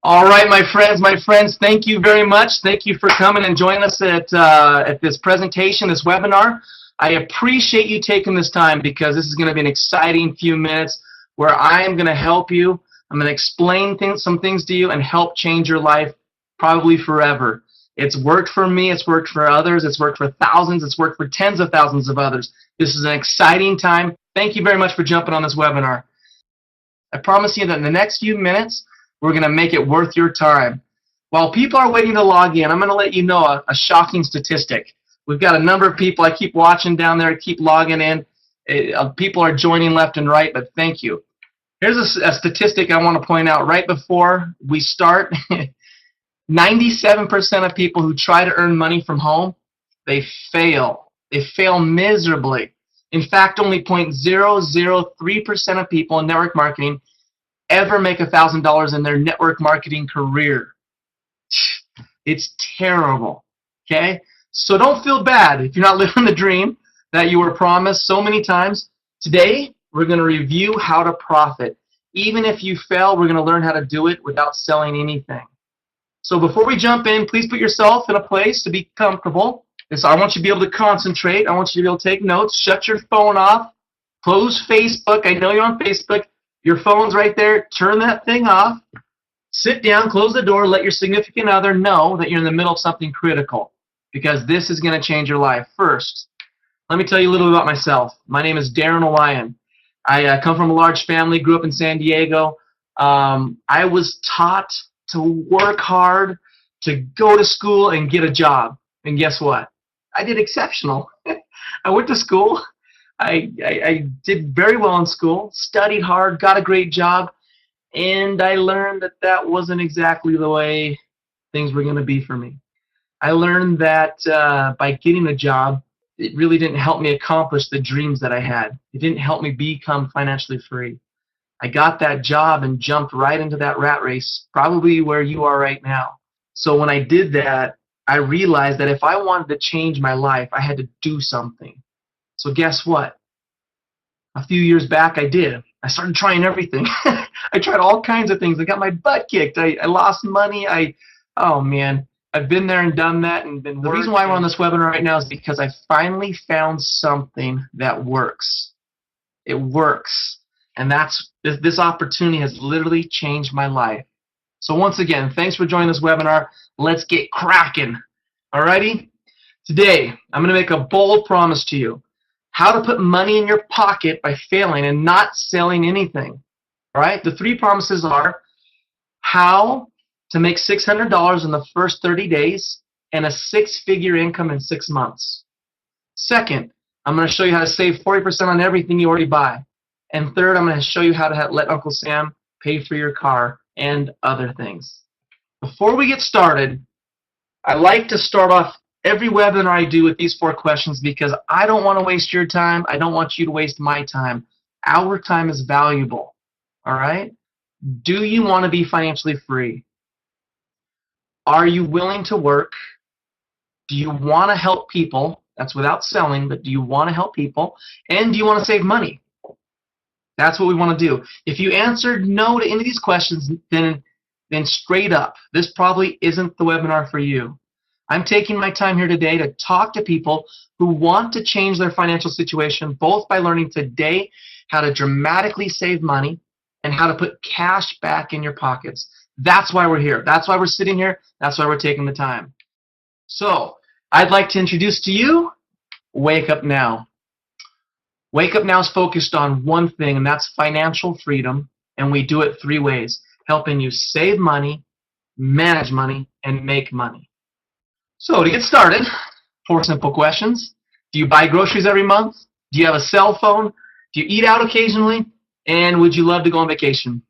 All right, my friends, thank you very much. Thank you for coming and joining us at this presentation, this webinar. I appreciate you taking this time because this is going to be an exciting few minutes where I am going to help you. I'm going to explain some things to you and help change your life probably forever. It's worked for me. It's worked for others. It's worked for thousands. It's worked for tens of thousands of others. This is an exciting time. Thank you very much for jumping on this webinar. I promise you that in the next few minutes, we're going to make it worth your time. While people are waiting to log in, I'm going to let you know a shocking statistic. We've got a number of people. I keep watching down there, keep logging in. People are joining left and right, but thank you. Here's a statistic I want to point out right before we start. 97% of people who try to earn money from home, they fail. They fail miserably. In fact, only 0.003% of people in network marketing ever make $1,000 in their network marketing career. It's terrible, okay? So don't feel bad if you're not living the dream that you were promised so many times. Today, we're going to review how to profit. Even if you fail, we're going to learn how to do it without selling anything. So before we jump in, please put yourself in a place to be comfortable. I want you to be able to concentrate. I want you to be able to take notes. Shut your phone off. Close Facebook. I know you're on Facebook. Your phone's right there. Turn that thing off. Sit down, close the door, let your significant other know that you're in the middle of something critical, because this is going to change your life. First, let me tell you a little bit about myself. My name is Darren Olayan. I come from a large family, grew up in San Diego. I was taught to work hard, to go to school and get a job. And guess what? I did exceptional. I went to school. I did very well in school, studied hard, got a great job, and I learned that that wasn't exactly the way things were going to be for me. I learned that by getting a job, it really didn't help me accomplish the dreams that I had. It didn't help me become financially free. I got that job and jumped right into that rat race, probably where you are right now. So when I did that, I realized that if I wanted to change my life, I had to do something. So guess what? A few years back, I did. I started trying everything. I tried all kinds of things. I got my butt kicked. I lost money. Oh man, I've been there and done that and been working. The reason why we're on this webinar right now is because I finally found something that works. It works. And this opportunity has literally changed my life. So once again, thanks for joining this webinar. Let's get cracking. Alrighty? Today, I'm going to make a bold promise to you. How to put money in your pocket by failing and not selling anything. Alright? The three promises are how to make $600 in the first 30 days and a six-figure income in 6 months. Second, I'm going to show you how to save 40% on everything you already buy. And third, I'm going to show you how to let Uncle Sam pay for your car and other things. Before we get started, I like to start off every webinar I do with these 4 questions because I don't want to waste your time. I don't want you to waste my time. Our time is valuable. All right? Do you want to be financially free? Are you willing to work? Do you want to help people? That's without selling, but do you want to help people? And do you want to save money? That's what we want to do. If you answered no to any of these questions, then straight up, this probably isn't the webinar for you. I'm taking my time here today to talk to people who want to change their financial situation, both by learning today how to dramatically save money and how to put cash back in your pockets. That's why we're here. That's why we're sitting here. That's why we're taking the time. So I'd like to introduce to you Wake Up Now. Wake Up Now is focused on one thing, and that's financial freedom, and we do it 3 ways, helping you save money, manage money, and make money. So to get started, 4 simple questions. Do you buy groceries every month? Do you have a cell phone? Do you eat out occasionally? And would you love to go on vacation?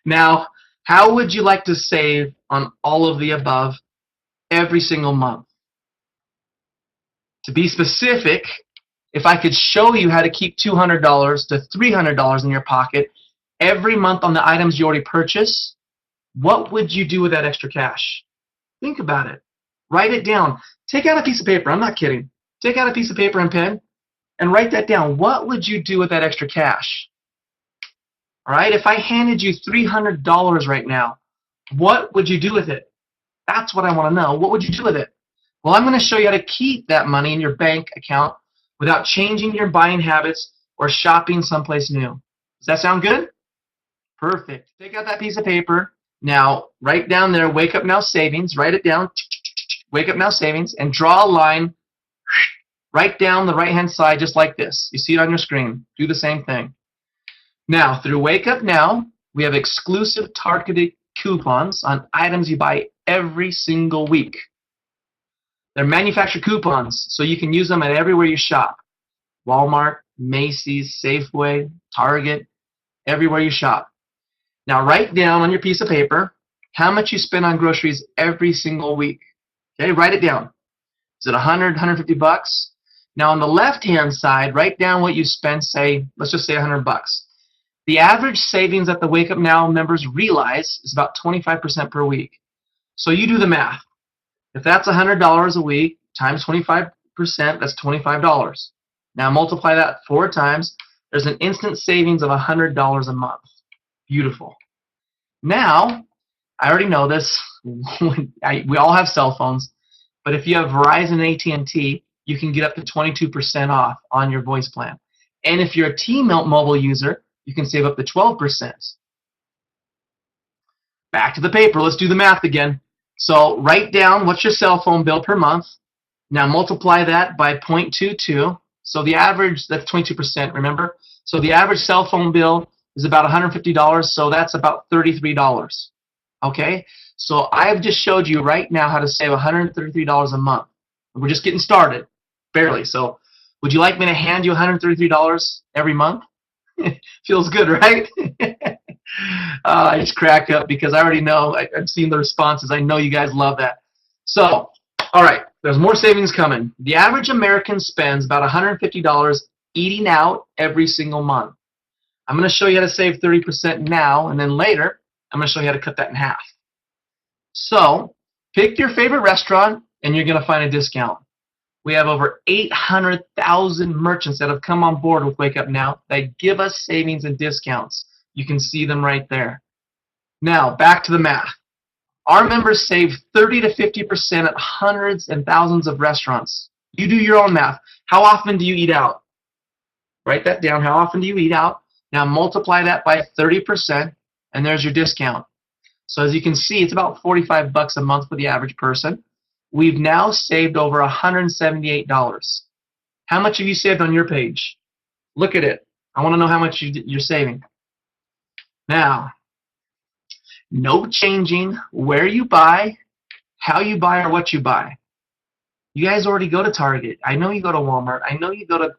Now, how would you like to save on all of the above every single month? To be specific, if I could show you how to keep $200 to $300 in your pocket every month on the items you already purchase, what would you do with that extra cash? Think about it. Write it down. Take out a piece of paper. I'm not kidding. Take out a piece of paper and pen and write that down. What would you do with that extra cash? All right, if I handed you $300 right now, What would you do with it? That's what I want to know. What would you do with it? Well, I'm going to show you how to keep that money in your bank account without changing your buying habits or shopping someplace new. Does that sound good? Perfect. Take out that piece of paper. Now, write down there, Wake Up Now Savings. Write it down, Wake Up Now Savings, and draw a line right down the right-hand side just like this. You see it on your screen. Do the same thing. Now, through Wake Up Now, we have exclusive targeted coupons on items you buy every single week. They're manufactured coupons, so you can use them at everywhere you shop. Walmart, Macy's, Safeway, Target, everywhere you shop. Now write down on your piece of paper how much you spend on groceries every single week. Okay, write it down. Is it 100, 150 bucks? Now on the left-hand side, write down what you spend, say, let's just say 100 bucks. The average savings that the Wake Up Now members realize is about 25% per week. So you do the math. If that's $100 a week times 25%, that's $25. Now multiply that 4 times. There's an instant savings of $100 a month. Beautiful. Now, I already know this. We all have cell phones, but if you have Verizon and AT&T, you can get up to 22% off on your voice plan. And if you're a T-Mobile user, you can save up to 12%. Back to the paper. Let's do the math again. So write down what's your cell phone bill per month. Now multiply that by 0.22. So the average, that's 22%, remember? So the average cell phone bill is about $150, so that's about $33. Okay? So I've just showed you right now how to save $133 a month. We're just getting started, barely. So would you like me to hand you $133 every month? Feels good, right? I just crack up because I already know. I've seen the responses. I know you guys love that. So, all right, there's more savings coming. The average American spends about $150 eating out every single month. I'm going to show you how to save 30% now, and then later, I'm going to show you how to cut that in half. So, pick your favorite restaurant, and you're going to find a discount. We have over 800,000 merchants that have come on board with Wake Up Now that give us savings and discounts. You can see them right there. Now, back to the math. Our members save 30 to 50% at hundreds and thousands of restaurants. You do your own math. How often do you eat out? Write that down. How often do you eat out? Now multiply that by 30%, and there's your discount. So as you can see, it's about 45 bucks a month for the average person. We've now saved over $178. How much have you saved on your page? Look at it. I want to know how much you're saving. Now, no changing where you buy, how you buy, or what you buy. You guys already go to Target. I know you go to Walmart. I know you go to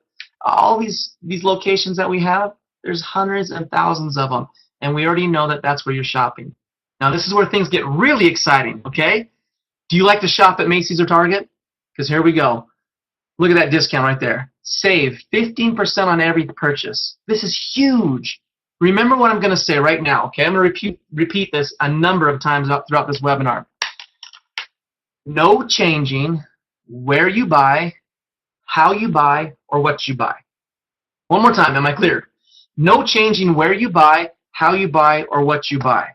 all these locations that we have. There's hundreds and thousands of them, and we already know that that's where you're shopping. Now, this is where things get really exciting, okay? Do you like to shop at Macy's or Target? Because here we go. Look at that discount right there. Save 15% on every purchase. This is huge. Remember what I'm going to say right now, okay? I'm going to repeat this a number of times throughout this webinar. No changing where you buy, how you buy, or what you buy. One more time, am I clear? No changing where you buy, how you buy, or what you buy.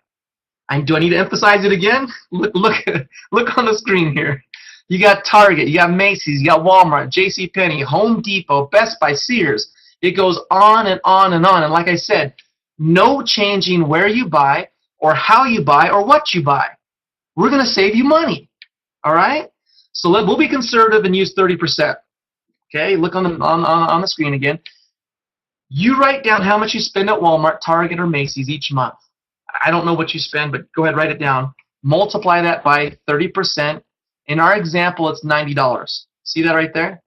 Do I need to emphasize it again? Look on the screen here. You got Target, you got Macy's, you got Walmart, JCPenney, Home Depot, Best Buy, Sears. It goes on and on and on. And like I said, no changing where you buy or how you buy or what you buy. We're going to save you money. All right? So we'll be conservative and use 30%. Okay? Look on the screen again. You write down how much you spend at Walmart, Target, or Macy's each month. I don't know what you spend, but go ahead, write it down. Multiply that by 30%. In our example, it's $90. See that right there?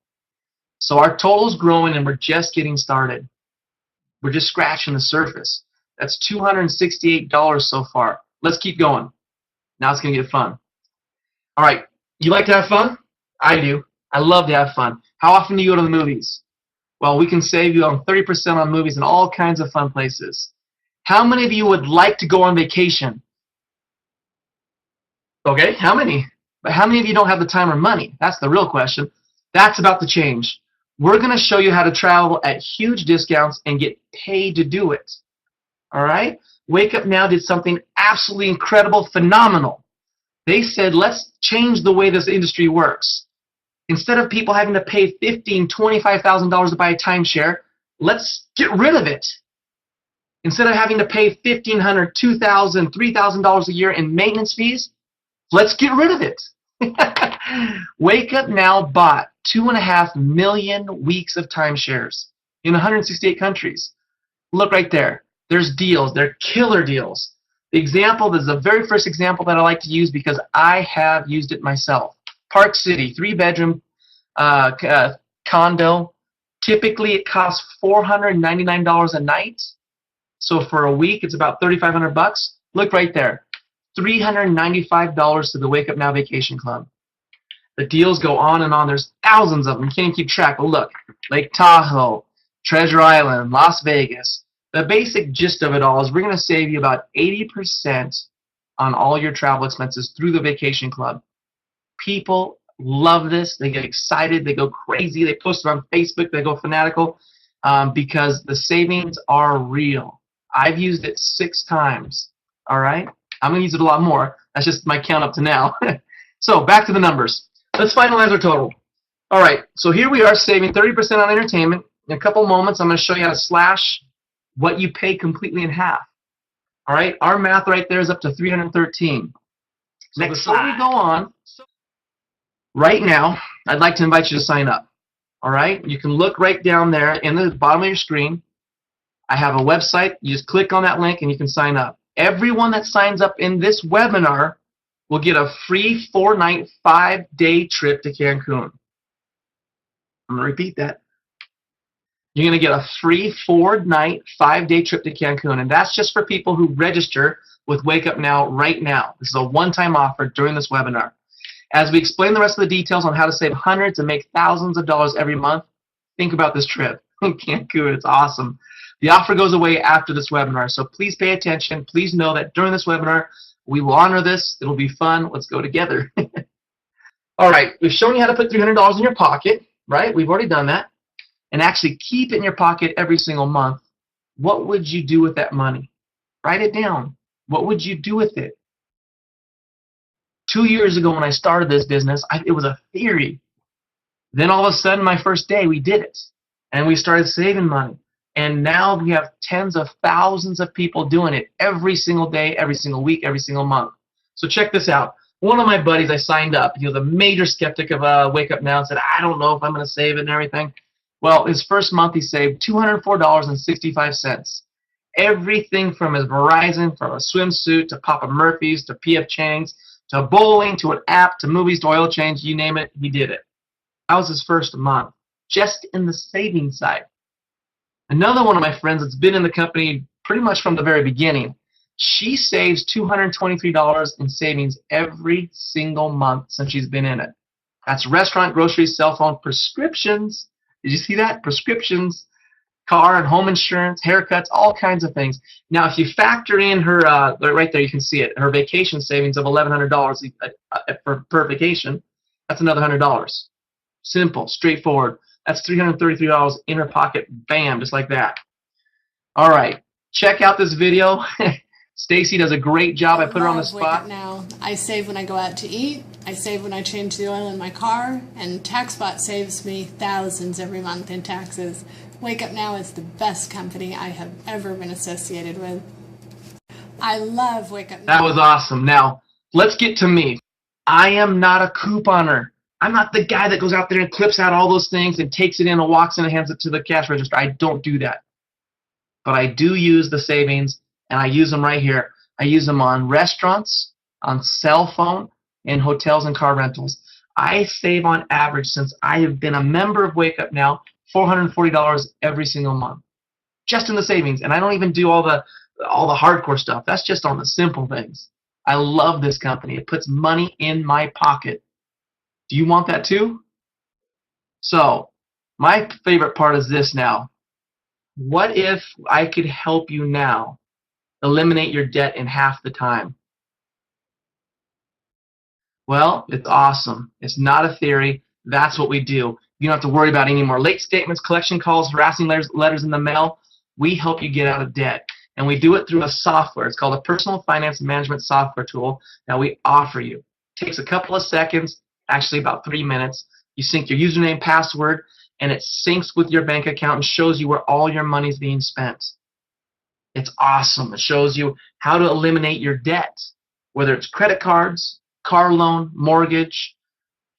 So our total's growing, and we're just getting started. We're just scratching the surface. That's $268 so far. Let's keep going. Now it's going to get fun. All right. You like to have fun? I do. I love to have fun. How often do you go to the movies? Well, we can save you on 30% on movies and all kinds of fun places. How many of you would like to go on vacation? Okay, how many? But how many of you don't have the time or money? That's the real question. That's about to change. We're going to show you how to travel at huge discounts and get paid to do it. All right? Wake Up Now did something absolutely incredible, phenomenal. They said, let's change the way this industry works. Instead of people having to pay $15,000, $25,000 to buy a timeshare, let's get rid of it. Instead of having to pay $1,500, $2,000, $3,000 a year in maintenance fees, let's get rid of it. WakeUpNow bought 2.5 million weeks of timeshares in 168 countries. Look right there. There's deals. They're killer deals. The example, this is the very first example that I like to use because I have used it myself. Park City, 3-bedroom condo. Typically, it costs $499 a night. So for a week, it's about $3,500. Look right there. $395 to the WakeUpNow Vacation Club. The deals go on and on. There's thousands of them. You can't even keep track. But look, Lake Tahoe, Treasure Island, Las Vegas. The basic gist of it all is we're going to save you about 80% on all your travel expenses through the Vacation Club. People love this. They get excited. They go crazy. They post it on Facebook. They go fanatical because the savings are real. I've used it 6 times. All right? I'm going to use it a lot more. That's just my count up to now. So back to the numbers. Let's finalize our total. All right. So here we are saving 30% on entertainment. In a couple moments, I'm going to show you how to slash what you pay completely in half. All right, our math right there is up to 313. So before we go on, right now, I'd like to invite you to sign up. All right, you can look right down there in the bottom of your screen. I have a website. You just click on that link and you can sign up. Everyone that signs up in this webinar will get a free 4-night, 5-day trip to Cancun. I'm going to repeat that. You're going to get a free 4-night, 5-day trip to Cancun, and that's just for people who register with WakeUpNow right now. This is a one-time offer during this webinar. As we explain the rest of the details on how to save hundreds and make thousands of dollars every month, think about this trip. Cancun, it's awesome. The offer goes away after this webinar, so please pay attention. Please know that during this webinar, we will honor this. It'll be fun. Let's go together. All right, we've shown you how to put $300 in your pocket, right? We've already done that. And actually keep it in your pocket every single month. What would you do with that money? Write it down. What would you do with it? 2 years ago when I started this business, it was a theory. Then all of a sudden, my first day, we did it. And we started saving money. And now we have tens of thousands of people doing it every single day, every single week, every single month. So check this out. One of my buddies, I signed up. He was a major skeptic of WakeUpNow and said, I don't know if I'm going to save it and everything. Well, his first month he saved $204.65. Everything from his Verizon, from a swimsuit to Papa Murphy's to PF Chang's to bowling to an app to movies to oil change, you name it, he did it. That was his first month, just in the savings side. Another one of my friends that's been in the company pretty much from the very beginning, she saves $223 in savings every single month since she's been in it. That's restaurant, groceries, cell phone, prescriptions. Did you see that? Prescriptions, car and home insurance, haircuts, all kinds of things. Now, if you factor in her, right there you can see it, her vacation savings of $1,100 per vacation, that's another $100. Simple, straightforward. That's $333 in her pocket. Bam, just like that. All right, check out this video. Stacy does a great job. I put her on the spot. Now, I save when I go out to eat. I save when I change the oil in my car. And TaxBot saves me thousands every month in taxes. WakeUpNow is the best company I have ever been associated with. I love WakeUpNow. That was awesome. Now, let's get to me. I am not a couponer. I'm not the guy that goes out there and clips out all those things and takes it in and walks in and hands it to the cash register. I don't do that. But I do use the savings. And I use them right here. I use them on restaurants, on cell phone, and hotels and car rentals. I save on average, since I have been a member of WakeUpNow, $440 every single month, just in the savings. And I don't even do all the hardcore stuff. That's just on the simple things. I love this company. It puts money in my pocket. Do you want that too? So my favorite part is this now. What if I could help you now eliminate your debt in half the time? Well, it's awesome. It's not a theory. That's what we do. You don't have to worry about any more late statements, collection calls, harassing letters in the mail. We help you get out of debt. And we do it through a software. It's called a personal finance management software tool that we offer you. It takes a couple of seconds, actually about 3 minutes. You sync your username, password, and it syncs with your bank account and shows you where all your money is being spent. It's awesome. It shows you how to eliminate your debt, whether it's credit cards, car loan, mortgage,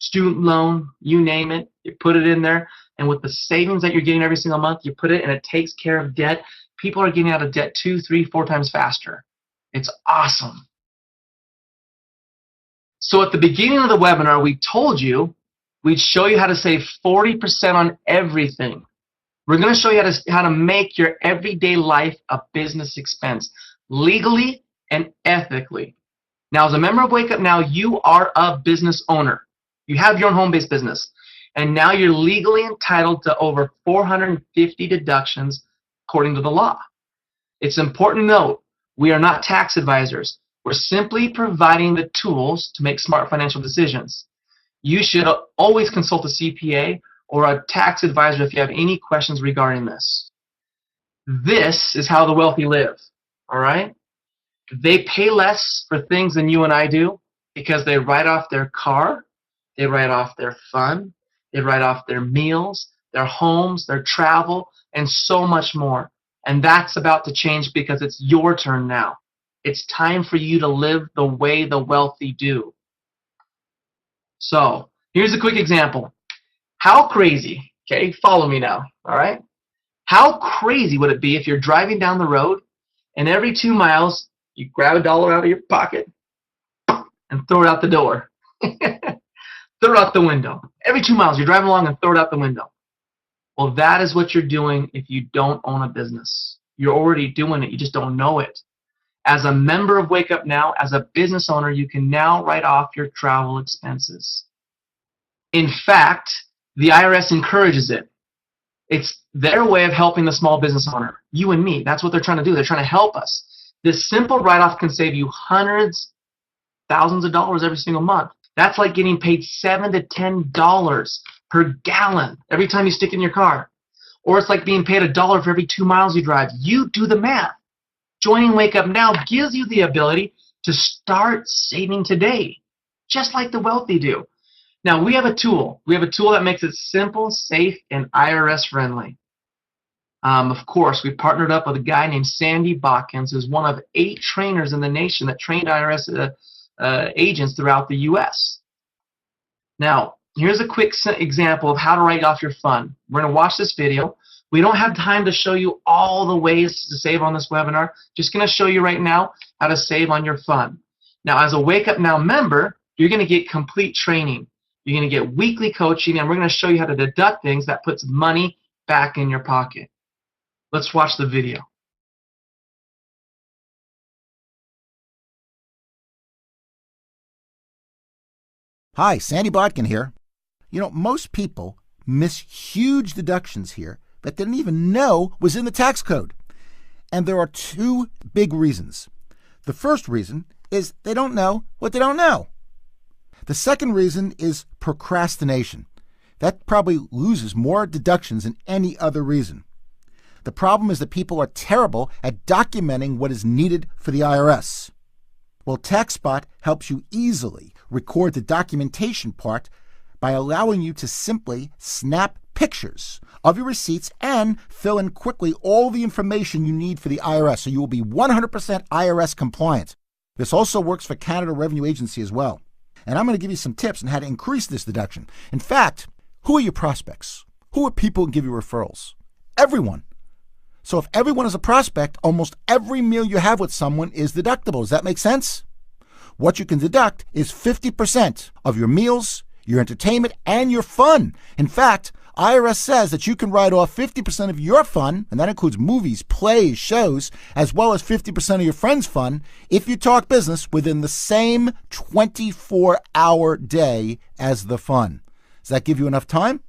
student loan, you name it. You put it in there, and with the savings that you're getting every single month, you put it, and it takes care of debt. People are getting out of debt 2, 3, 4 times faster. It's awesome. So at the beginning of the webinar, we told you we'd show you how to save 40% on everything. We're going to show you how to make your everyday life a business expense, legally and ethically. Now, as a member of Wake Up Now, you are a business owner. You have your own home-based business, and now you're legally entitled to over 450 deductions according to the law. It's important to note, we are not tax advisors. We're simply providing the tools to make smart financial decisions. You should always consult a CPA or a tax advisor if you have any questions regarding this. This is how the wealthy live, all right? They pay less for things than you and I do because they write off their car, they write off their fun, they write off their meals, their homes, their travel, and so much more. And that's about to change because it's your turn now. It's time for you to live the way the wealthy do. So, here's a quick example. How crazy, okay, follow me now, all right? How crazy would it be if you're driving down the road and every 2 miles you grab $1 out of your pocket and throw it out the door? Throw it out the window. Every 2 miles you're driving along and throw it out the window. Well, that is what you're doing if you don't own a business. You're already doing it, you just don't know it. As a member of Wake Up Now, as a business owner, you can now write off your travel expenses. In fact, the IRS encourages it. It's their way of helping the small business owner, you and me. That's what they're trying to do. They're trying to help us. This simple write-off can save you hundreds, thousands of dollars every single month. That's like getting paid $7 to $10 per gallon every time you stick it in your car. Or it's like being paid $1 for every 2 miles you drive. You do the math. Joining Wake Up Now gives you the ability to start saving today, just like the wealthy do. Now, we have a tool. We have a tool that makes it simple, safe, and IRS friendly. Of course, we partnered up with a guy named Sandy Botkins, who's one of 8 trainers in the nation that trained IRS agents throughout the U.S. Now, here's a quick example of how to write off your fund. We're going to watch this video. We don't have time to show you all the ways to save on this webinar. Just going to show you right now how to save on your fund. Now, as a Wake Up Now member, you're going to get complete training. You're going to get weekly coaching, and we're going to show you how to deduct things that puts money back in your pocket. Let's watch the video. Hi, Sandy Botkin here. You know, most people miss huge deductions here that they didn't even know was in the tax code. And there are 2 big reasons. The first reason is they don't know what they don't know. The second reason is procrastination. That probably loses more deductions than any other reason. The problem is that people are terrible at documenting what is needed for the IRS. Well, TaxSpot helps you easily record the documentation part by allowing you to simply snap pictures of your receipts and fill in quickly all the information you need for the IRS, so you will be 100% IRS compliant. This also works for Canada Revenue Agency as well. And I'm going to give you some tips on how to increase this deduction. In fact, who are your prospects? Who are people who give you referrals? Everyone. So if everyone is a prospect, almost every meal you have with someone is deductible. Does that make sense? What you can deduct is 50% of your meals, your entertainment, and your fun. In fact, IRS says that you can write off 50% of your fun, and that includes movies, plays, shows, as well as 50% of your friends' fun, if you talk business within the same 24-hour day as the fun. Does that give you enough time?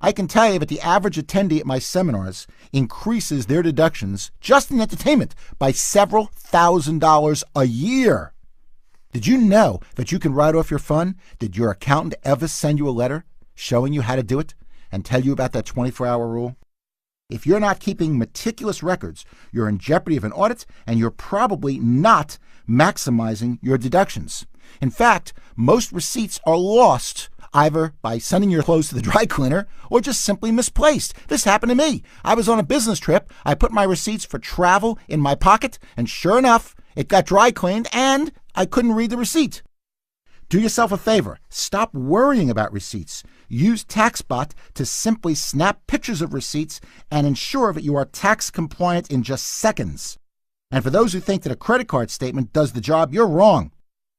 I can tell you that the average attendee at my seminars increases their deductions just in entertainment by several $1,000s a year. Did you know that you can write off your fun? Did your accountant ever send you a letter showing you how to do it and tell you about that 24-hour rule? If you're not keeping meticulous records, you're in jeopardy of an audit, and you're probably not maximizing your deductions. In fact, most receipts are lost either by sending your clothes to the dry cleaner or just simply misplaced. This happened to me. I was on a business trip. I put my receipts for travel in my pocket, and sure enough, it got dry cleaned and I couldn't read the receipt. Do yourself a favor. Stop worrying about receipts. Use TaxBot to simply snap pictures of receipts and ensure that you are tax compliant in just seconds. And for those who think that a credit card statement does the job, you're wrong.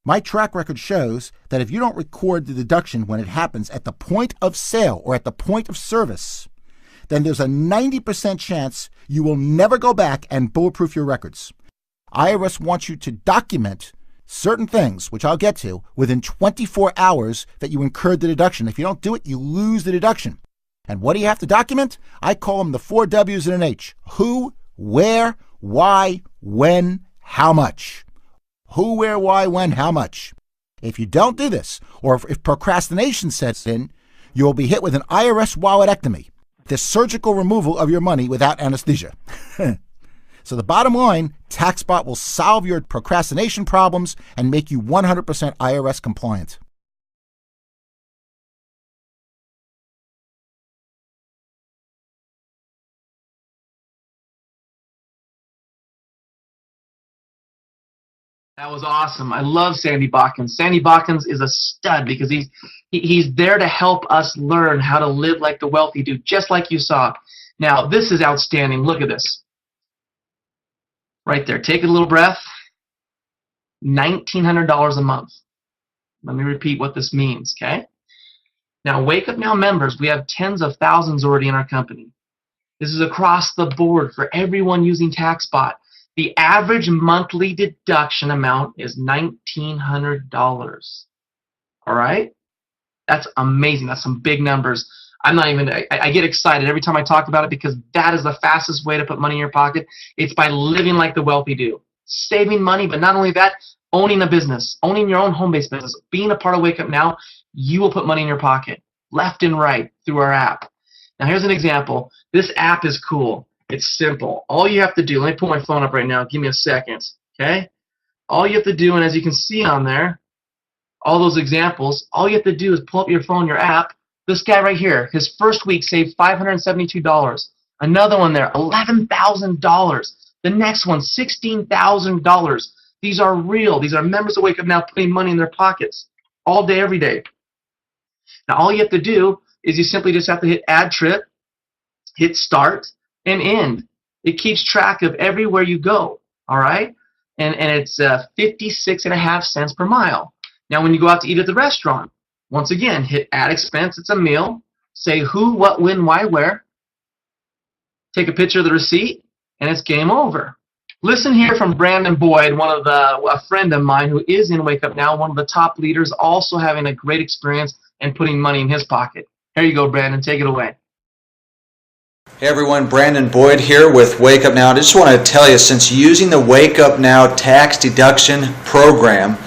My track record shows that if you don't record the deduction when it happens at the point of sale or at the point of service, then there's a 90% chance you will never go back and bulletproof your records. IRS wants you to document certain things, which I'll get to, within 24 hours that you incurred the deduction. If you don't do it, you lose the deduction. And what do you have to document? I call them the 4 W's and an H. Who, where, why, when, how much. Who, where, why, when, how much. If you don't do this, or if procrastination sets in, you'll be hit with an IRS walletectomy, the surgical removal of your money without anesthesia. So the bottom line, TaxBot will solve your procrastination problems and make you 100% IRS compliant. That was awesome. I love Sandy Botkins. Sandy Botkins is a stud because he's there to help us learn how to live like the wealthy do, just like you saw. Now, this is outstanding. Look at this. Right there. Take a little breath. $1,900 a month. Let me repeat what this means, okay? Now, Wake Up Now members, we have tens of thousands already in our company. This is across the board for everyone using TaxBot. The average monthly deduction amount is $1,900. All right? That's amazing. That's some big numbers. I get excited every time I talk about it because that is the fastest way to put money in your pocket. It's by living like the wealthy do. Saving money, but not only that, owning a business, owning your own home-based business, being a part of Wake Up Now, you will put money in your pocket, left and right, through our app. Now, here's an example. This app is cool. It's simple. All you have to do, let me pull my phone up right now. Give me a second, okay? All you have to do, and as you can see on there, all those examples, all you have to do is pull up your phone, your app. This guy right here, his first week saved $572. Another one there, $11,000. The next one, $16,000. These are real. These are members of Wake Up Now putting money in their pockets all day, every day. Now, all you have to do is you simply just have to hit Add Trip, hit Start, and End. It keeps track of everywhere you go, all right? And it's 56.5 cents per mile. Now, when you go out to eat at the restaurant, once again, hit Add Expense. It's a meal. Say who, what, when, why, where. Take a picture of the receipt, and it's game over. Listen here from Brandon Boyd, a friend of mine who is in Wake Up Now, one of the top leaders, also having a great experience and putting money in his pocket. Here you go, Brandon. Take it away. Hey everyone, Brandon Boyd here with Wake Up Now. I just want to tell you, since using the Wake Up Now tax deduction program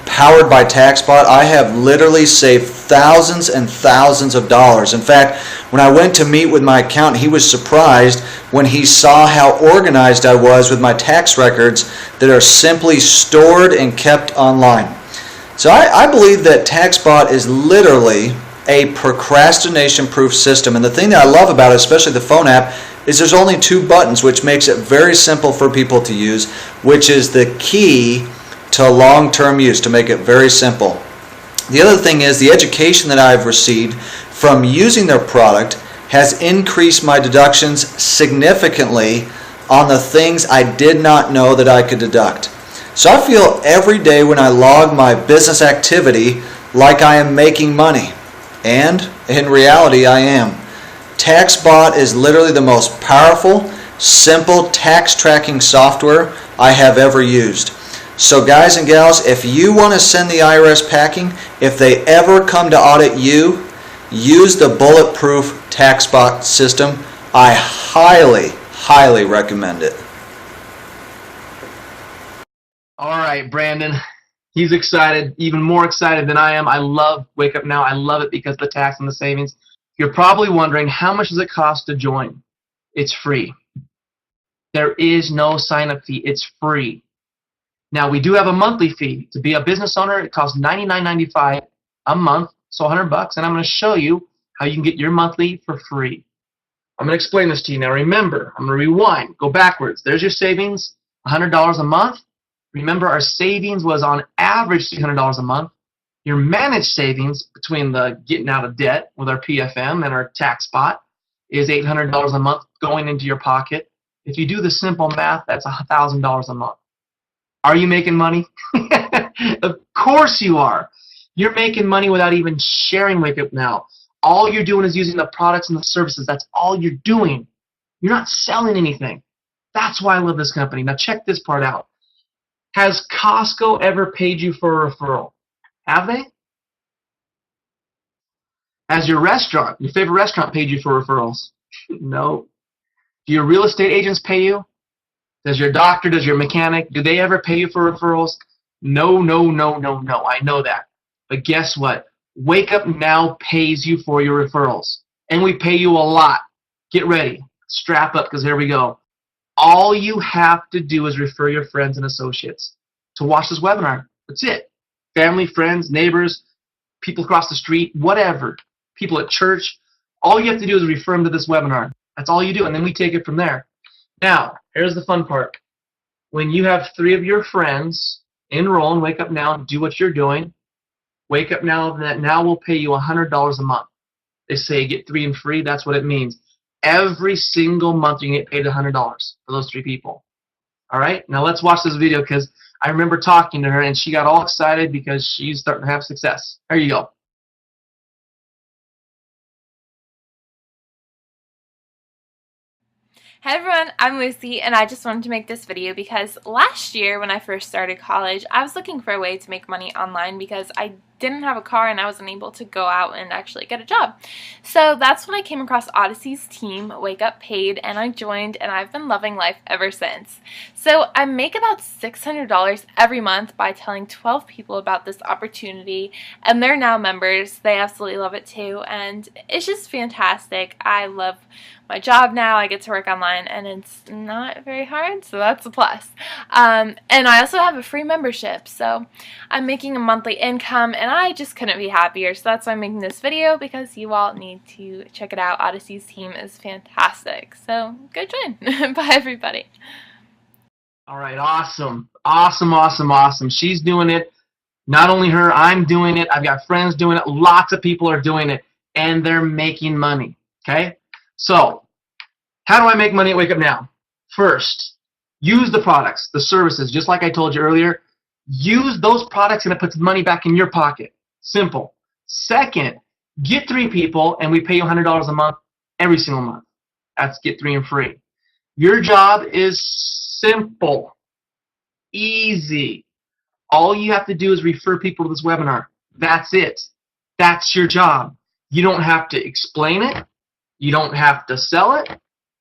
powered by TaxBot, I have literally saved thousands and thousands of dollars. In fact, when I went to meet with my accountant, he was surprised when he saw how organized I was with my tax records that are simply stored and kept online. So I believe that TaxBot is literally a procrastination-proof system. And the thing that I love about it, especially the phone app, is there's only 2 buttons, which makes it very simple for people to use, which is the key to long-term use, to make it very simple. The other thing is the education that I've received from using their product has increased my deductions significantly on the things I did not know that I could deduct. So I feel every day when I log my business activity like I am making money. And in reality, I am. TaxBot is literally the most powerful, simple tax tracking software I have ever used. So guys and gals, if you want to send the IRS packing, if they ever come to audit you, use the bulletproof TaxBot system. I highly, highly recommend it. All right, Brandon. He's excited, even more excited than I am. I love Wake Up Now. I love it because of the tax and the savings. You're probably wondering, how much does it cost to join? It's free. There is no sign-up fee. It's free. Now, we do have a monthly fee. To be a business owner, it costs $99.95 a month, so $100, and I'm going to show you how you can get your monthly for free. I'm going to explain this to you. Now, remember, I'm going to rewind, go backwards. There's your savings, $100 a month. Remember, our savings was on average $300 a month. Your managed savings between the getting out of debt with our PFM and our tax spot is $800 a month going into your pocket. If you do the simple math, that's $1,000 a month. Are you making money? Of course you are. You're making money without even sharing Wake Up Now. All you're doing is using the products and the services. That's all you're doing. You're not selling anything. That's why I love this company. Now check this part out. Has Costco ever paid you for a referral? Have they? Has your restaurant, your favorite restaurant, paid you for referrals? No. Do your real estate agents pay you? Does your doctor, does your mechanic, do they ever pay you for referrals? No, no, no, no, no. I know that. But guess what? Wake Up Now pays you for your referrals. And we pay you a lot. Get ready. Strap up, because here we go. All you have to do is refer your friends and associates to watch this webinar. That's it. Family, friends, neighbors, people across the street, whatever. People at church. All you have to do is refer them to this webinar. That's all you do, and then we take it from there. Now, here's the fun part. When you have 3 of your friends enroll in Wake Up Now and do what you're doing, Wake Up Now, that now will pay you $100 a month. They say get 3 and free. That's what it means. Every single month you can get paid $100 for those 3 people. All right? Now let's watch this video, because I remember talking to her and she got all excited because she's starting to have success. There you go. Hey everyone, I'm Lucy, and I just wanted to make this video because last year when I first started college, I was looking for a way to make money online because I didn't have a car and I wasn't able to go out and actually get a job. So that's when I came across Odyssey's team, Wake Up Paid, and I joined, and I've been loving life ever since. So I make about $600 every month by telling 12 people about this opportunity, and they're now members. They absolutely love it too, and it's just fantastic. I love my job now. I get to work online and it's not very hard, so that's a plus. And I also have a free membership, so I'm making a monthly income and I just couldn't be happier. So that's why I'm making this video, because you all need to check it out. Odyssey's team is fantastic, so go join. Bye everybody. All right, awesome. Awesome, awesome, awesome. She's doing it. Not only her, I'm doing it. I've got friends doing it. Lots of people are doing it, and they're making money. Okay? So, how do I make money at Wake Up Now? First, use the products, the services, just like I told you earlier. Use those products and it puts money back in your pocket. Simple. Second, get 3 people and we pay you $100 a month every single month. That's get 3 and free. Your job is simple, easy. All you have to do is refer people to this webinar. That's it. That's your job. You don't have to explain it. You don't have to sell it.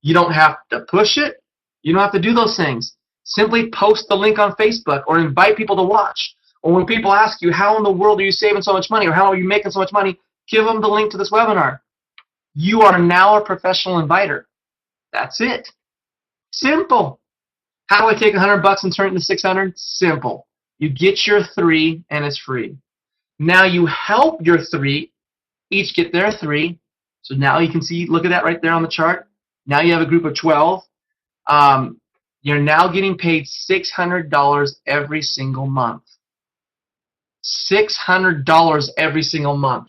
You don't have to push it. You don't have to do those things. Simply post the link on Facebook or invite people to watch. Or when people ask you, how in the world are you saving so much money, or how are you making so much money, give them the link to this webinar. You are now a professional inviter. That's it. Simple. How do I take $100 and turn it into $600? Simple. You get your 3 and it's free. Now you help your 3 each get their 3. So now you can see, look at that right there on the chart. Now you have a group of 12. You're now getting paid $600 every single month. $600 every single month.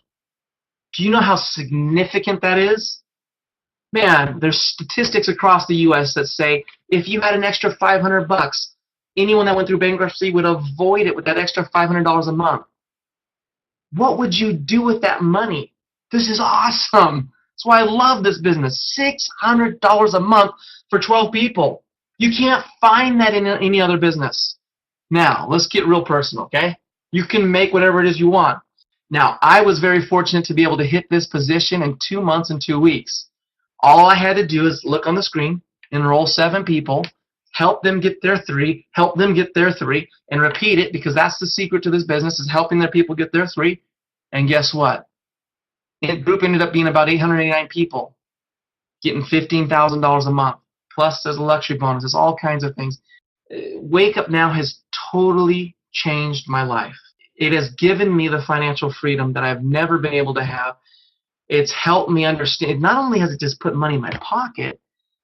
Do you know how significant that is? Man, there's statistics across the U.S. that say if you had an extra $500, anyone that went through bankruptcy would avoid it with that extra $500 a month. What would you do with that money? This is awesome. That's why I love this business. $600 a month for 12 people. You can't find that in any other business. Now, let's get real personal, okay? You can make whatever it is you want. Now, I was very fortunate to be able to hit this position in 2 months and 2 weeks. All I had to do is look on the screen, enroll 7 people, help them get their 3, help them get their 3, and repeat it, because that's the secret to this business, is helping their people get their 3. And guess what? The group ended up being about 889 people. getting $15,000 a month. Plus, there's a luxury bonus. There's all kinds of things. Wake Up Now has totally changed my life. It has given me the financial freedom that I've never been able to have. It's helped me understand. Not only has it just put money in my pocket,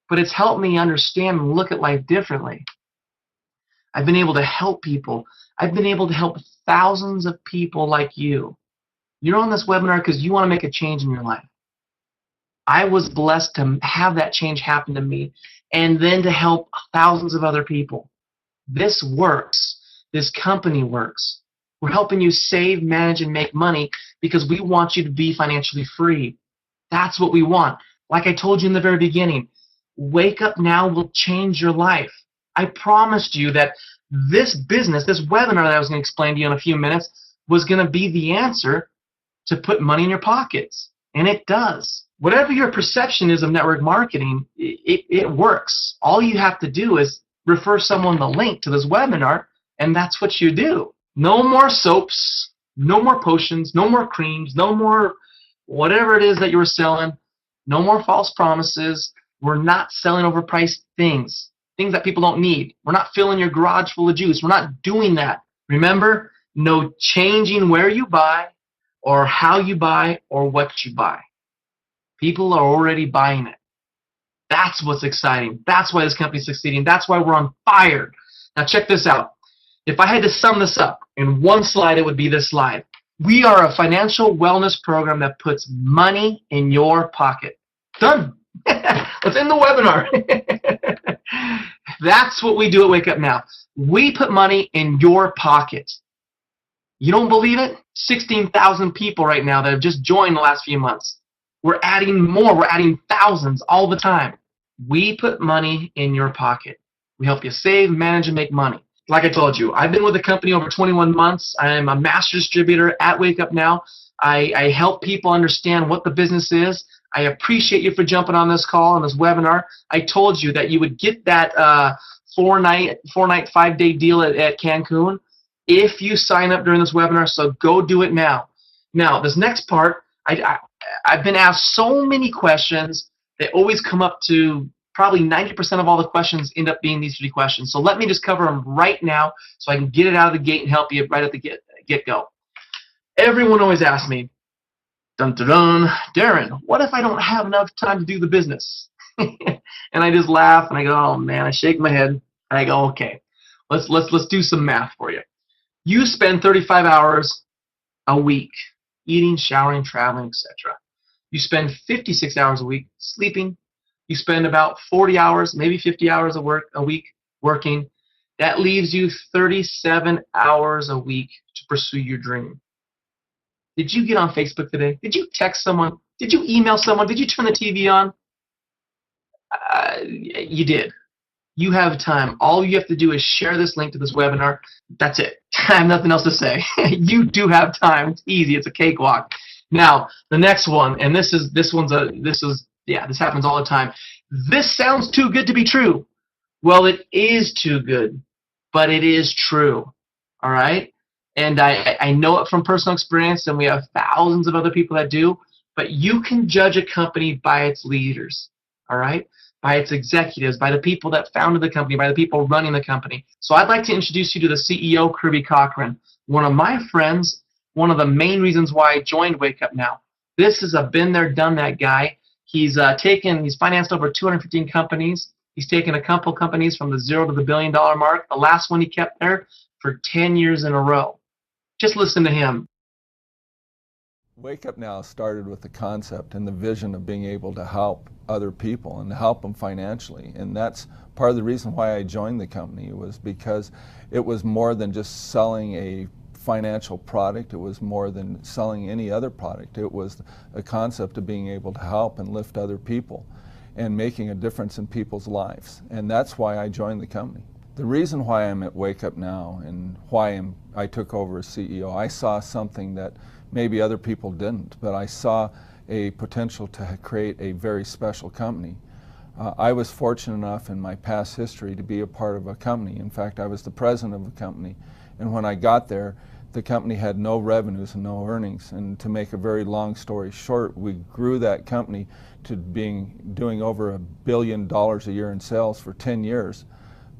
but it's helped me understand and look at life differently. I've been able to help people. I've been able to help thousands of people like you. You're on this webinar because you want to make a change in your life. I was blessed to have that change happen to me and then to help thousands of other people. This works. This company works. We're helping you save, manage, and make money because we want you to be financially free. That's what we want. Like I told you in the very beginning, Wake Up Now will change your life. I promised you that this business, this webinar that I was going to explain to you in a few minutes, was going to be the answer to put money in your pockets. And it does. Whatever your perception is of network marketing, it works. All you have to do is refer someone the link to this webinar, and that's what you do. No more soaps, no more potions, no more creams, no more whatever it is that you were selling, no more false promises. We're not selling overpriced things that people don't need. We're not filling your garage full of juice. We're not doing that. Remember, no changing where you buy or how you buy or what you buy. People are already buying it. That's what's exciting. That's why this company's succeeding. That's why we're on fire. Now check this out. If I had to sum this up in one slide, it would be this slide. We are a financial wellness program that puts money in your pocket. Done. Let's end the webinar. That's what we do at Wake Up Now. We put money in your pocket. You don't believe it? 16,000 people right now that have just joined the last few months. We're adding more. We're adding thousands all the time. We put money in your pocket. We help you save, manage, and make money. Like I told you, I've been with the company over 21 months. I am a master distributor at Wake Up Now. I help people understand what the business is. I appreciate you for jumping on this call and this webinar. I told you that you would get that 4-night, 5-day deal at Cancun if you sign up during this webinar, so go do it now. Now, this next part, I've been asked so many questions. They always come up to probably 90% of all the questions end up being these 3 questions. So let me just cover them right now so I can get it out of the gate and help you right at the get-go. Everyone always asks me, dun dun dun, Darren, what if I don't have enough time to do the business? And I just laugh and I go, oh man, I shake my head and I go, okay, let's do some math for you. You spend 35 hours a week eating, showering, traveling, etc. You spend 56 hours a week sleeping. You spend about 40 hours, maybe 50 hours a week working. That leaves you 37 hours a week to pursue your dream. Did you get on Facebook today? Did you text someone? Did you email someone? Did you turn the TV on? You did. You have time. All you have to do is share this link to this webinar. That's it. I have nothing else to say. You do have time. It's easy. It's a cakewalk. Now, the next one, and this happens all the time. This sounds too good to be true. Well, it is too good, but it is true. All right? And I know it from personal experience, and we have thousands of other people that do, but you can judge a company by its leaders, all right? By its executives, by the people that founded the company, by the people running the company. So I'd like to introduce you to the CEO, Kirby Cochran, one of my friends, one of the main reasons why I joined Wake Up Now. This is a been there, done that guy. He's financed over 215 companies. He's taken a couple companies from the $0 to the $1 billion mark. The last one he kept there for 10 years in a row. Just listen to him. Wake Up Now started with the concept and the vision of being able to help other people and to help them financially. And that's part of the reason why I joined the company, was because it was more than just selling a financial product. It was more than selling any other product. It was a concept of being able to help and lift other people and making a difference in people's lives. And that's why I joined the company. The reason why I'm at Wake Up Now and why I took over as CEO, I saw something that maybe other people didn't, but I saw a potential to create a very special company. I was fortunate enough in my past history to be a part of a company. In fact, I was the president of a company, and when I got there, the company had no revenues and no earnings. And to make a very long story short, we grew that company to doing over $1 billion a year in sales for 10 years,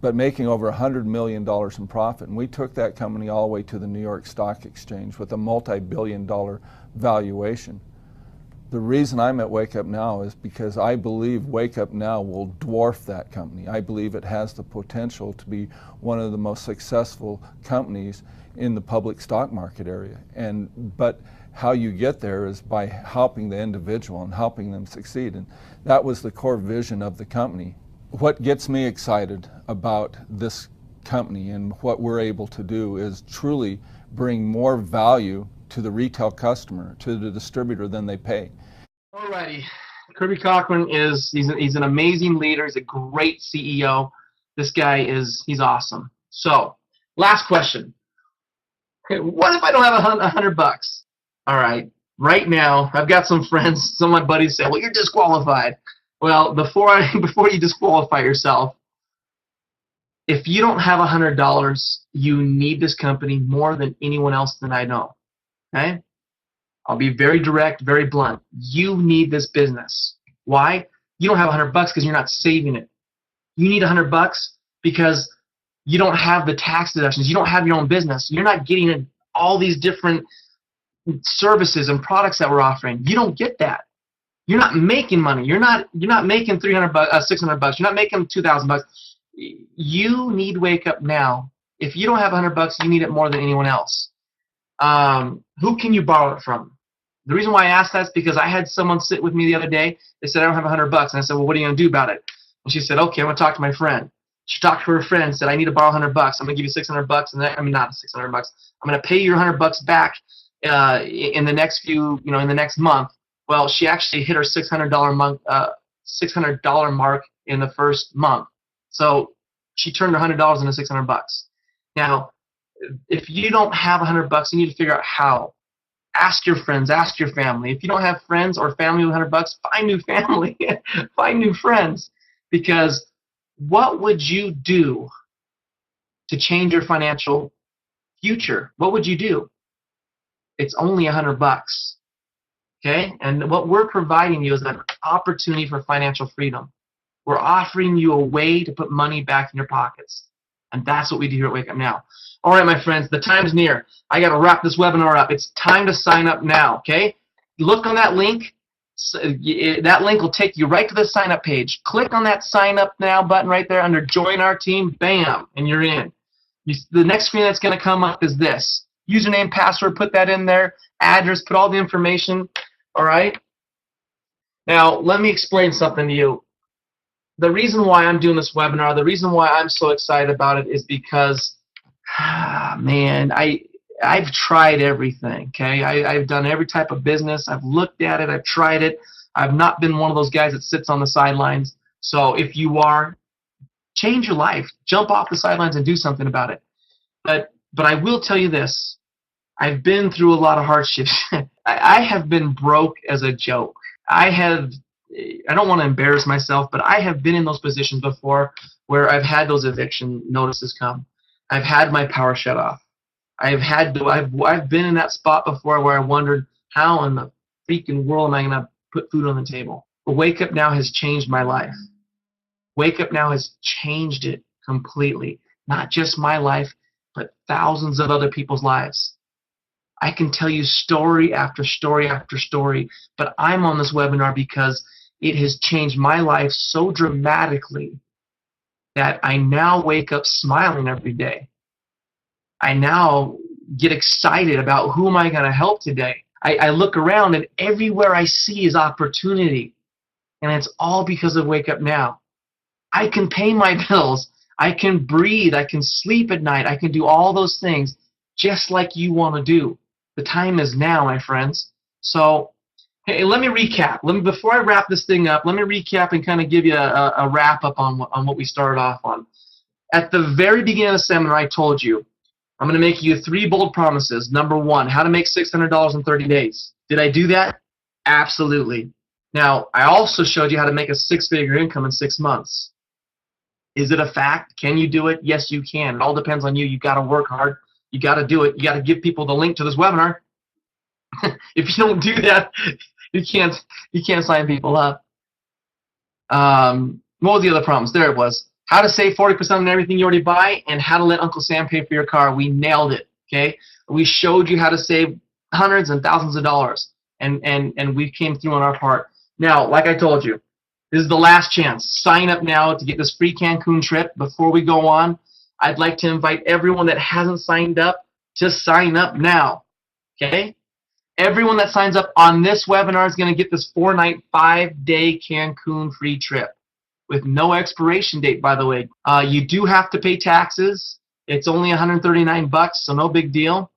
but making over $100 million in profit. And we took that company all the way to the New York Stock Exchange with a multi-billion-dollar valuation. The reason I'm at Wake Up Now is because I believe Wake Up Now will dwarf that company. I believe it has the potential to be one of the most successful companies in the public stock market area. But how you get there is by helping the individual and helping them succeed. And that was the core vision of the company. What gets me excited about this company and what we're able to do is truly bring more value to the retail customer, to the distributor, than they pay. Alrighty, Kirby Cochran he's an amazing leader. He's a great CEO. This guy he's awesome. So, last question. Okay, what if I don't have $100? All right, right now I've got some friends, some of my buddies say, "Well, you're disqualified." Well, before you disqualify yourself, if you don't have $100, you need this company more than anyone else that I know. Okay? I'll be very direct, very blunt. You need this business. Why? You don't have $100 because you're not saving it. You need $100 because you don't have the tax deductions. You don't have your own business. You're not getting all these different services and products that we're offering. You don't get that. You're not making money. You're not making $600, $600. You're not making $2,000. You need Wake Up Now. If you don't have $100, you need it more than anyone else. Who can you borrow it from? The reason why I asked that is because I had someone sit with me the other day. They said, "I don't have $100. And I said, "Well, what are you going to do about it?" And she said, "Okay, I'm going to talk to my friend." She talked to her friend and said, "I need to borrow $100. I'm going to give you $600. And then, not $600. I'm going to pay you your $100 back in the next in the next month." Well, she actually hit her $600 mark in the first month. So she turned her $100 into $600. Now, if you don't have $100, you need to figure out how. Ask your friends, ask your family. If you don't have friends or family with $100, find new family, find new friends. Because what would you do to change your financial future? What would you do? It's only $100. Okay? And what we're providing you is an opportunity for financial freedom. We're offering you a way to put money back in your pockets. And that's what we do here at Wake Up Now. All right, my friends, the time's near. I got to wrap this webinar up. It's time to sign up now, okay? Look on that link. That link will take you right to the sign up page. Click on that sign up now button right there under join our team. Bam, and you're in. The next screen that's going to come up is this. Username, password, put that in there. Address, put all the information. All right? Now, let me explain something to you. The reason why I'm doing this webinar, the reason why I'm so excited about it is because, man, I've tried everything, okay? I've done every type of business. I've looked at it. I've tried it. I've not been one of those guys that sits on the sidelines. So if you are, change your life. Jump off the sidelines and do something about it. But I will tell you this. I've been through a lot of hardships. I have been broke as a joke. I don't want to embarrass myself, but I have been in those positions before where I've had those eviction notices come. I've had my power shut off. I've been in that spot before where I wondered, how in the freaking world am I going to put food on the table? But Wake Up Now has changed my life. Wake Up Now has changed it completely. Not just my life, but thousands of other people's lives. I can tell you story after story after story, but I'm on this webinar because it has changed my life so dramatically that I now wake up smiling every day. I now get excited about who am I going to help today. I look around and everywhere I see is opportunity. And it's all because of Wake Up Now. I can pay my bills. I can breathe. I can sleep at night. I can do all those things just like you want to do. The time is now, my friends. So hey, let me recap. Before I wrap this thing up, let me recap and kind of give you a wrap up on what we started off on. At the very beginning of the seminar, I told you, I'm going to make you 3 bold promises. Number 1, how to make $600 in 30 days. Did I do that? Absolutely. Now, I also showed you how to make a 6-figure income in 6 months. Is it a fact? Can you do it? Yes, you can. It all depends on you. You've got to work hard. You got to do it. You got to give people the link to this webinar. If you don't do that, you can't sign people up. What was the other problems? There it was. How to save 40% on everything you already buy, and how to let Uncle Sam pay for your car. We nailed it. Okay, we showed you how to save hundreds and thousands of dollars, and we came through on our part. Now, like I told you, this is the last chance. Sign up now to get this free Cancun trip. Before we go on, I'd like to invite everyone that hasn't signed up to sign up now. Okay? Everyone that signs up on this webinar is going to get this 4-night, 5-day Cancun free trip with no expiration date, by the way. You do have to pay taxes. It's only $139, so no big deal.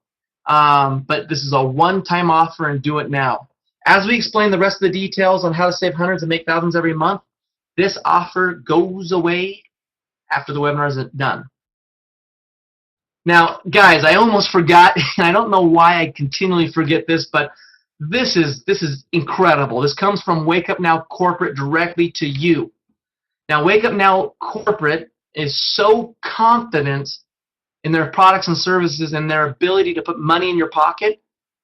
But this is a one-time offer, and do it now. As we explain the rest of the details on how to save hundreds and make thousands every month, this offer goes away after the webinar is done. Now, guys, I almost forgot, and I don't know why I continually forget this, but this is incredible. This comes from Wake Up Now Corporate directly to you. Now, Wake Up Now Corporate is so confident in their products and services and their ability to put money in your pocket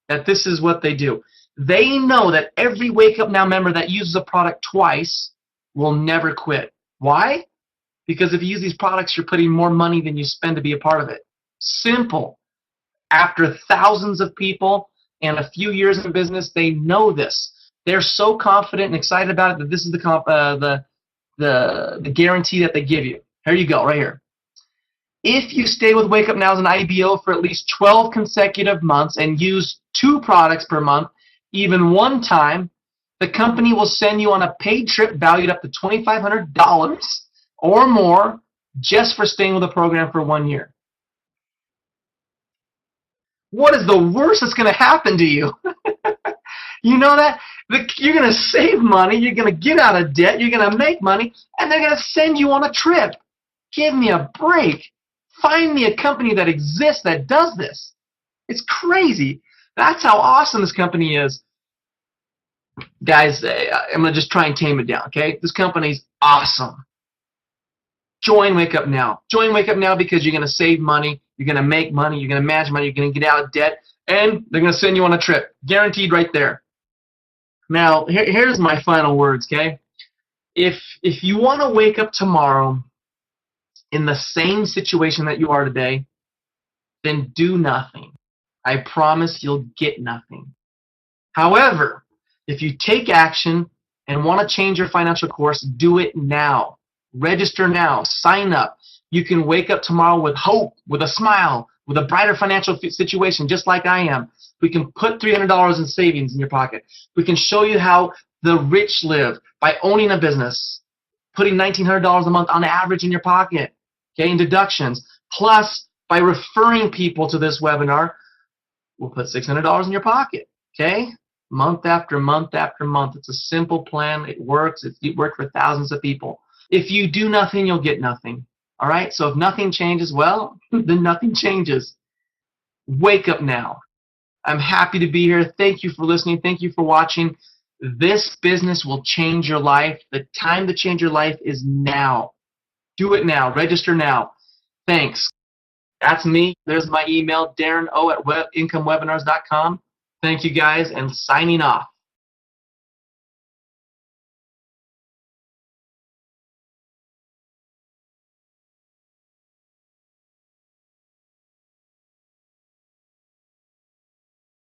that this is what they do. They know that every Wake Up Now member that uses a product twice will never quit. Why? Because if you use these products, you're putting more money than you spend to be a part of it. Simple. After thousands of people and a few years in business, they know this. They're so confident and excited about it that this is the guarantee that they give you. Here you go, right here. If you stay with Wake Up Now as an IBO for at least 12 consecutive months and use 2 products per month, even one time, the company will send you on a paid trip valued up to $2,500 or more just for staying with the program for 1 year. What is the worst that's going to happen to you? You know that? You're going to save money, you're going to get out of debt, you're going to make money, and they're going to send you on a trip. Give me a break. Find me a company that exists that does this. It's crazy. That's how awesome this company is. Guys, I'm going to just try and tame it down, okay? This company's awesome. Join Wake Up Now. Join Wake Up Now because you're going to save money, you're going to make money, you're going to manage money, you're going to get out of debt, and they're going to send you on a trip. Guaranteed right there. Now, here's my final words, okay? If you want to wake up tomorrow in the same situation that you are today, then do nothing. I promise you'll get nothing. However, if you take action and want to change your financial course, do it now. Register now. Sign up. You can wake up tomorrow with hope, with a smile, with a brighter financial situation, just like I am. We can put $300 in savings in your pocket. We can show you how the rich live by owning a business, putting $1,900 a month on average in your pocket, okay, in deductions. Plus, by referring people to this webinar, we'll put $600 in your pocket, okay? Month after month after month. It's a simple plan. It works. It worked for thousands of people. If you do nothing, you'll get nothing. All right? So if nothing changes, well, then nothing changes. Wake up now. I'm happy to be here. Thank you for listening. Thank you for watching. This business will change your life. The time to change your life is now. Do it now. Register now. Thanks. That's me. There's my email, DarrenO@incomewebinars.com. Thank you guys, and signing off.